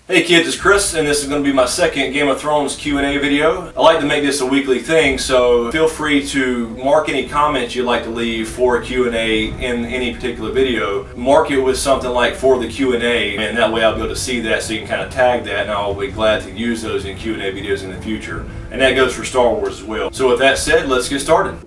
Hey kids, it's Chris, and this is going to be my second Game of Thrones Q&A video. I like to make this a weekly thing, so feel free to mark any comments you'd like to leave for a Q&A in any particular video. Mark it with something like "for the Q&A," and that way I'll be able to see that, so you can kind of tag that, and I'll be glad to use those in Q&A videos in the future. And that goes for Star Wars as well. So with that said, let's get started.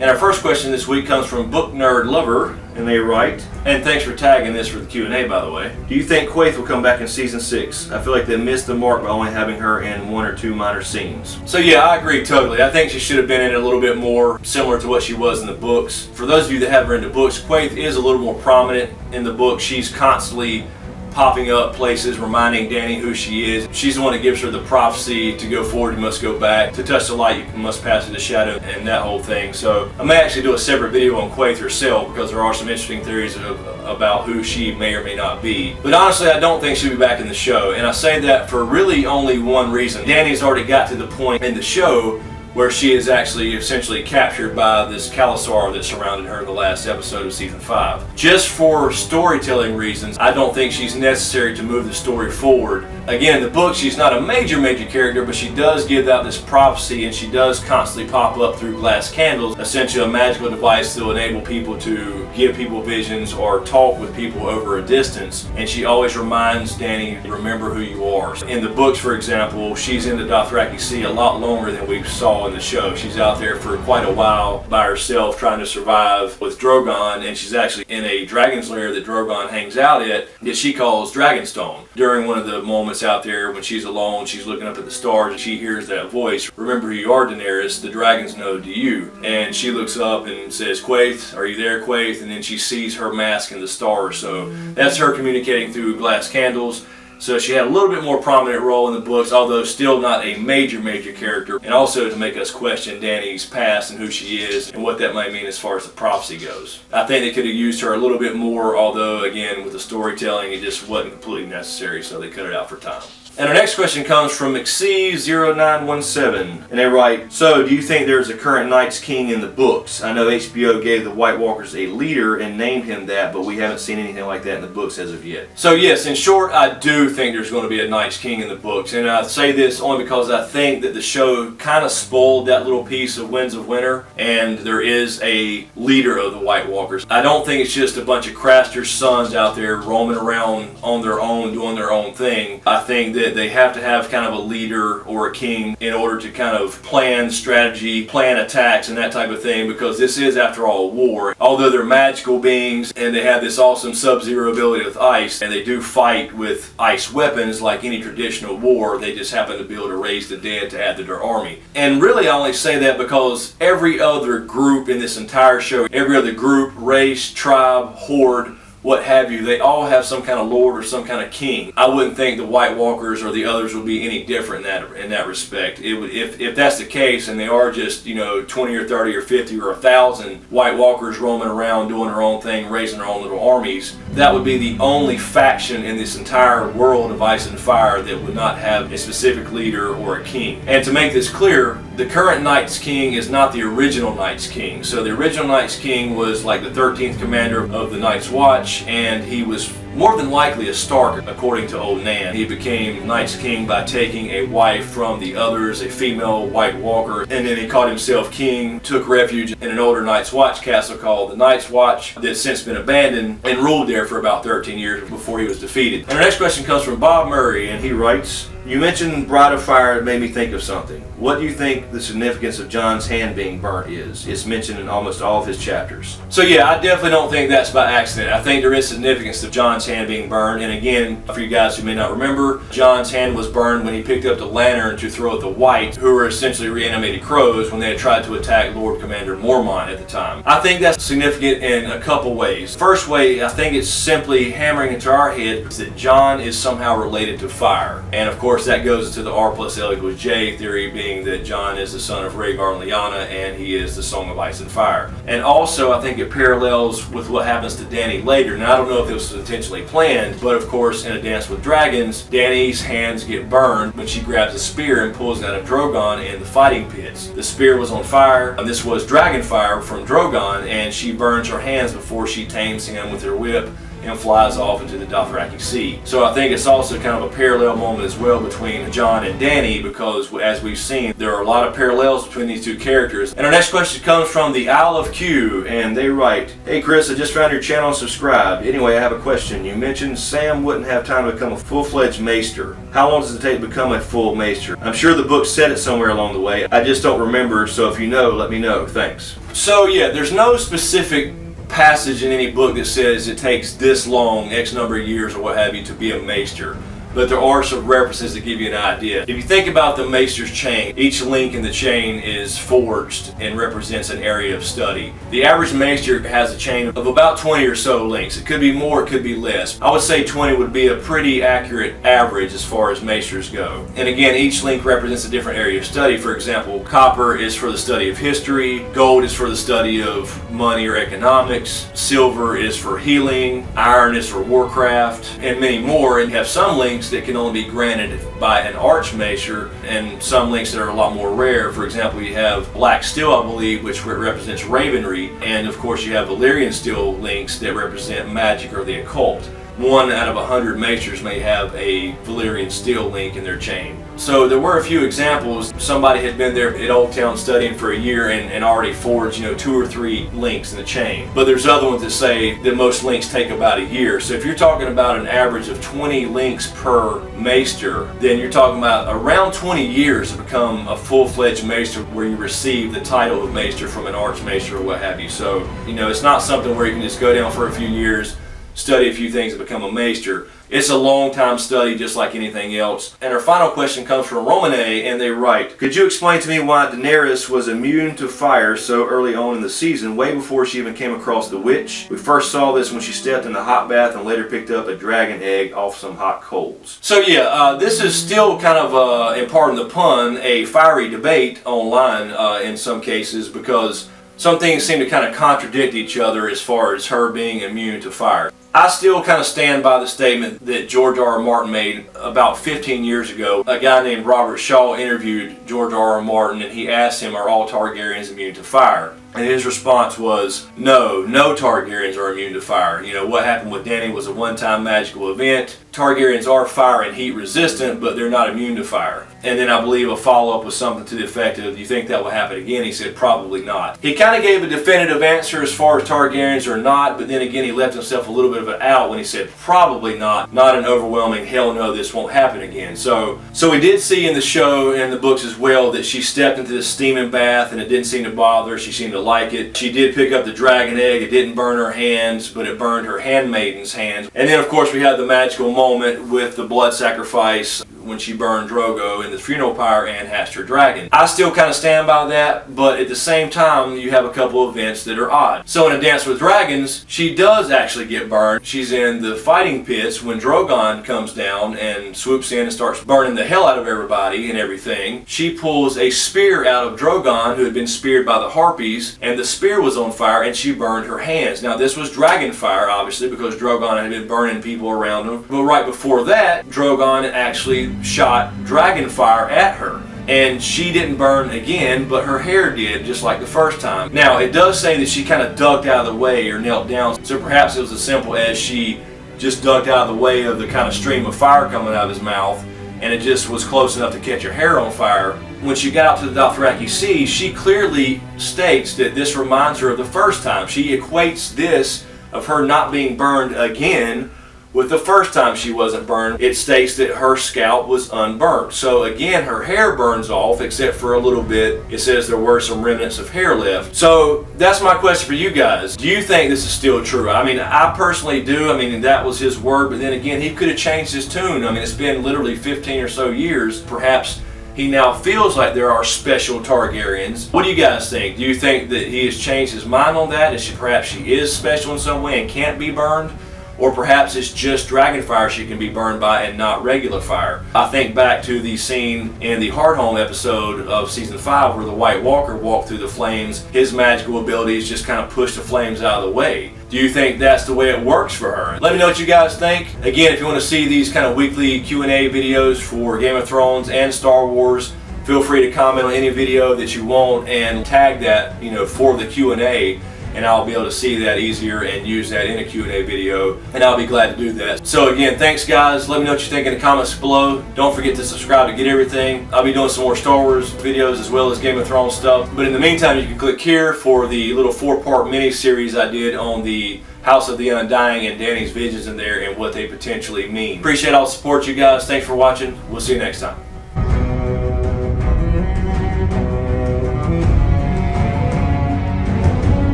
And our first question this week comes from Book Nerd Lover, and they write, and thanks for tagging this for the Q&A by the way. Do you think Quaithe will come back in season 6? I feel like they missed the mark by only having her in 1 or 2 minor scenes. So yeah, I agree totally. I think she should have been in it a little bit more, similar to what she was in the books. For those of you that haven't read the books, Quaithe is a little more prominent in the book. She's constantly popping up places, reminding Dany who she is. She's the one that gives her the prophecy to go forward, you must go back. To touch the light, you must pass through the shadow, and that whole thing. So I may actually do a separate video on Quaithe herself, because there are some interesting theories about who she may or may not be. But honestly, I don't think she'll be back in the show, and I say that for really only one reason. Dany's already got to the point in the show where she is actually essentially captured by this Khalasar that surrounded her in the last episode of season 5. Just for storytelling reasons, I don't think she's necessary to move the story forward. Again, in the book, she's not a major character, but she does give out this prophecy, and she does constantly pop up through glass candles, essentially a magical device to enable people to give people visions or talk with people over a distance. And she always reminds Dany, remember who you are. In the books, for example, she's in the Dothraki Sea a lot longer than we saw in the show. She's out there for quite a while by herself trying to survive with Drogon, and she's actually in a dragon's lair that Drogon hangs out at that she calls Dragonstone. During one of the moments out there when she's alone, she's looking up at the stars and she hears that voice, "Remember who you are, Daenerys, the dragons know do you." And she looks up and says, "Quaithe, are you there, Quaithe?" And then she sees her mask in the stars. So that's her communicating through glass candles. So she had a little bit more prominent role in the books, although still not a major character, and also to make us question Dany's past and who she is and what that might mean as far as the prophecy goes. I think they could have used her a little bit more, although again with the storytelling it just wasn't completely necessary, so they cut it out for time. And our next question comes from McC0917, and they write, so do you think there's a current Night's King in the books? I know HBO gave the White Walkers a leader and named him that, but we haven't seen anything like that in the books as of yet. So yes, in short, I do think there's going to be a Night's King in the books, and I say this only because I think that the show kind of spoiled that little piece of Winds of Winter, and there is a leader of the White Walkers. I don't think it's just a bunch of Craster's sons out there roaming around on their own, doing their own thing. I think that they have to have kind of a leader or a king in order to kind of plan strategy, plan attacks and that type of thing, because this is after all a war. Although they're magical beings and they have this awesome sub-zero ability with ice, and they do fight with ice weapons like any traditional war, they just happen to be able to raise the dead to add to their army. And really I only say that because every other group in this entire show, every other group, race, tribe, horde, what have you, they all have some kind of lord or some kind of king. I wouldn't think the White Walkers or the others would be any different in that respect. It would, if that's the case, and they are just 20 or 30 or 50 or 1,000 White Walkers roaming around doing their own thing, raising their own little armies, that would be the only faction in this entire world of Ice and Fire that would not have a specific leader or a king. And to make this clear, the current Night's King is not the original Night's King. So the original Night's King was like the 13th commander of the Night's Watch, and he was more than likely a Stark, according to Old Nan. He became Night's King by taking a wife from the others, a female White Walker, and then he called himself king, took refuge in an older Night's Watch castle called the Night's Watch that's since been abandoned, and ruled there for about 13 years before he was defeated. And our next question comes from Bob Murray, and he writes, you mentioned Bride of Fire. It made me think of something. What do you think the significance of Jon's hand being burnt is? It's mentioned in almost all of his chapters. So yeah, I definitely don't think that's by accident. I think there is significance to Jon's hand being burned. And again, for you guys who may not remember, Jon's hand was burned when he picked up the lantern to throw at the White, who were essentially reanimated crows when they had tried to attack Lord Commander Mormont at the time. I think that's significant in a couple ways. First way, I think it's simply hammering into our head that Jon is somehow related to fire. And of course, that goes into the R+L=J theory, being that Jon is the son of Rhaegar and Lyanna, and he is the Song of Ice and Fire. And also, I think it parallels with what happens to Dany later. Now, I don't know if this was intentionally planned, but of course, in A Dance with Dragons, Dany's hands get burned when she grabs a spear and pulls it out of Drogon in the fighting pits. The spear was on fire, and this was dragon fire from Drogon, and she burns her hands before she tames him with her whip and flies off into the Dothraki Sea. So I think it's also kind of a parallel moment as well between Jon and Dany, because as we've seen, there are a lot of parallels between these two characters. And our next question comes from the Isle of Q, and they write, "Hey Chris, I just found your channel and subscribed. Anyway, I have a question. You mentioned Sam wouldn't have time to become a full-fledged maester. How long does it take to become a full maester? I'm sure the book said it somewhere along the way. I just don't remember, so if you know, let me know. Thanks." So yeah, there's no specific passage in any book that says it takes this long, X number of years or what have you, to be a maester. But there are some references that give you an idea. If you think about the maester's chain, each link in the chain is forged and represents an area of study. The average maester has a chain of about 20 or so links. It could be more, it could be less. I would say 20 would be a pretty accurate average as far as maesters go. And again, each link represents a different area of study. For example, copper is for the study of history, gold is for the study of money or economics, silver is for healing, iron is for warcraft, and many more. And you have some links that can only be granted by an archmaester, and some links that are a lot more rare. For example, you have black steel, I believe, which represents ravenry, and of course you have Valyrian steel links that represent magic or the occult. 1 out of 100 maesters may have a Valyrian steel link in their chain. So there were a few examples. Somebody had been there at Old Town studying for a year and already forged, 2 or 3 links in the chain. But there's other ones that say that most links take about a year. So if you're talking about an average of 20 links per maester, then you're talking about around 20 years to become a full-fledged maester, where you receive the title of maester from an archmaester or what have you. So, it's not something where you can just go down for a few years, study a few things, and become a maester. It's a long time study, just like anything else. And our final question comes from Romane, and they write, "Could you explain to me why Daenerys was immune to fire so early on in the season, way before she even came across the witch? We first saw this when she stepped in the hot bath and later picked up a dragon egg off some hot coals." So yeah, this is still kind of, and pardon the pun, a fiery debate online in some cases, because some things seem to kind of contradict each other as far as her being immune to fire. I still kind of stand by the statement that George R.R. Martin made about 15 years ago. A guy named Robert Shaw interviewed George R.R. Martin, and he asked him, "Are all Targaryens immune to fire?" And his response was, no Targaryens are immune to fire. What happened with Dany was a one-time magical event. Targaryens are fire and heat resistant, but they're not immune to fire. And then I believe a follow-up was something to the effect of, "Do you think that will happen again?" He said, "Probably not." He kind of gave a definitive answer as far as Targaryens are not, but then again he left himself a little bit of an out when he said probably not an overwhelming hell no, this won't happen again. So we did see in the show and the books as well that she stepped into the steaming bath and it didn't seem to bother her. She seemed to like it. She did pick up the dragon egg. It didn't burn her hands, but it burned her handmaiden's hands. And then of course we had the magical moment with the blood sacrifice when she burned Drogo in the funeral pyre and hatched her dragon. I still kind of stand by that, but at the same time you have a couple of events that are odd. So in A Dance with Dragons, she does actually get burned. She's in the fighting pits when Drogon comes down and swoops in and starts burning the hell out of everybody and everything. She pulls a spear out of Drogon, who had been speared by the Harpies, and the spear was on fire and she burned her hands. Now this was dragon fire, obviously, because Drogon had been burning people around him. But right before that, Drogon actually shot dragon fire at her, and she didn't burn again, but her hair did, just like the first time. Now it does say that she kind of ducked out of the way or knelt down, so perhaps it was as simple as she just ducked out of the way of the kind of stream of fire coming out of his mouth, and it just was close enough to catch her hair on fire. When she got out to the Dothraki Sea, she clearly states that this reminds her of the first time. She equates this of her not being burned again with the first time she wasn't burned. It states that her scalp was unburnt. So again, her hair burns off, except for a little bit. It says there were some remnants of hair left. So that's my question for you guys. Do you think this is still true? I mean, I personally do. I mean, that was his word, but then again, he could have changed his tune. I mean, it's been literally 15 or so years. Perhaps he now feels like there are special Targaryens. What do you guys think? Do you think that he has changed his mind on that? Perhaps she is special in some way and can't be burned? Or perhaps it's just dragon fire she can be burned by and not regular fire. I think back to the scene in the Hardhome episode of season 5 where the White Walker walked through the flames. His magical abilities just kind of pushed the flames out of the way. Do you think that's the way it works for her? Let me know what you guys think. Again, if you want to see these kind of weekly Q&A videos for Game of Thrones and Star Wars, feel free to comment on any video that you want and tag that, for the Q&A. and I'll be able to see that easier and use that in a Q&A video, and I'll be glad to do that. So again, thanks guys. Let me know what you think in the comments below. Don't forget to subscribe to get everything. I'll be doing some more Star Wars videos as well as Game of Thrones stuff. But in the meantime, you can click here for the little 4-part mini-series I did on the House of the Undying and Dany's visions in there and what they potentially mean. Appreciate all the support, you guys. Thanks for watching. We'll see you next time.